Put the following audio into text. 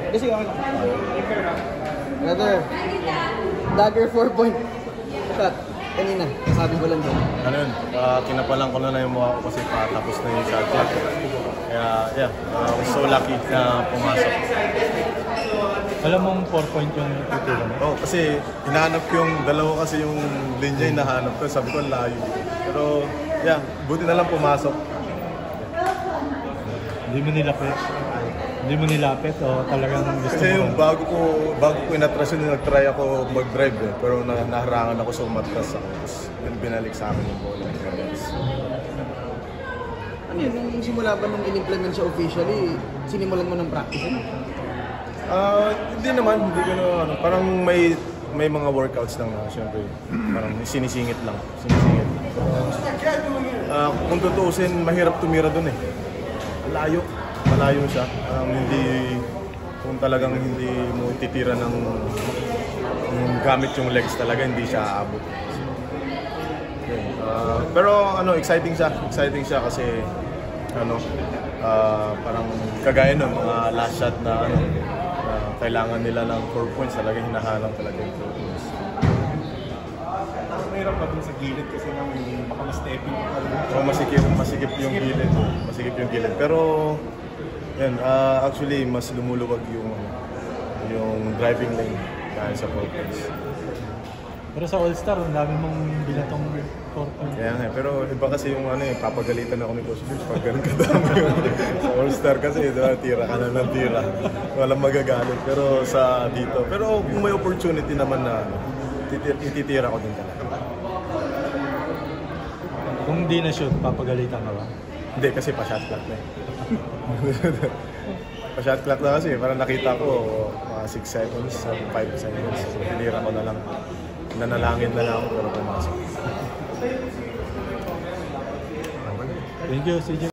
Kasi okay lang. Brother, dagger 4-point shot. Kanina, sabi ko lang doon. Ano yun, kinapalan ko na yung mukha ko kasi patapos na yung shot clock. Kaya, yeah, I was so lucky na pumasok. Alam mong 4-point yung titulo mo? Oo, kasi hinahanap ko yung dalawa kasi yung linya yung nahanap ko. Sabi ko, layo. Pero, yeah, buti na lang pumasok. Hindi mo nilapit? Hindi mo nilapit o talagang gusto Kasi mo? yung bago ko inatras yun, nag-try ako mag-drive eh. Pero naharangan ako sa umatras ako. Tapos binalik sa akin yung bola. Ano yun, nung simula ba nung in-implement siya officially, sinimulan mo ng practice yun? Hindi naman, hindi ko na ano. Parang may mga workouts lang na syempre. Parang sinisingit lang. Sinisingit. Kung tutuusin, mahirap tumira dun eh. Malayo siya. Kung talagang hindi mo titira ng gamit yung legs talaga, hindi siya aabot. Pero exciting siya kasi parang kagaya ng mga last shot na kailangan nila ng 4 points, talaga hinahalang talaga yung 4 points. Mahirap pa dun sa gilid kasi baka ma-stepping Masikip yung gilid. Masikip yung gilid. Pero yan, actually mas lumuluwag yung driving lane dahil sa 4 points. Pero sa All-Star, ang dami mong binatong 4 points. Kaya nga, pero iba kasi yung papagalitan ako ni Coach Bruce pag ganun kadami sa All-Star kasi, tira ka na ng tira. Walang magagalit. Pero sa dito, pero kung may opportunity naman na ititira ko din talaga. Kung di na shoot, papagalitan ka ba? Hindi, kasi pa-shot clock na eh. Pa-shot clock na kasi, parang nakita ko 6 seconds, 5 seconds. So, hinira ko na lang. Nanalangin na lang ako pero pumasok. Thank you, CJ.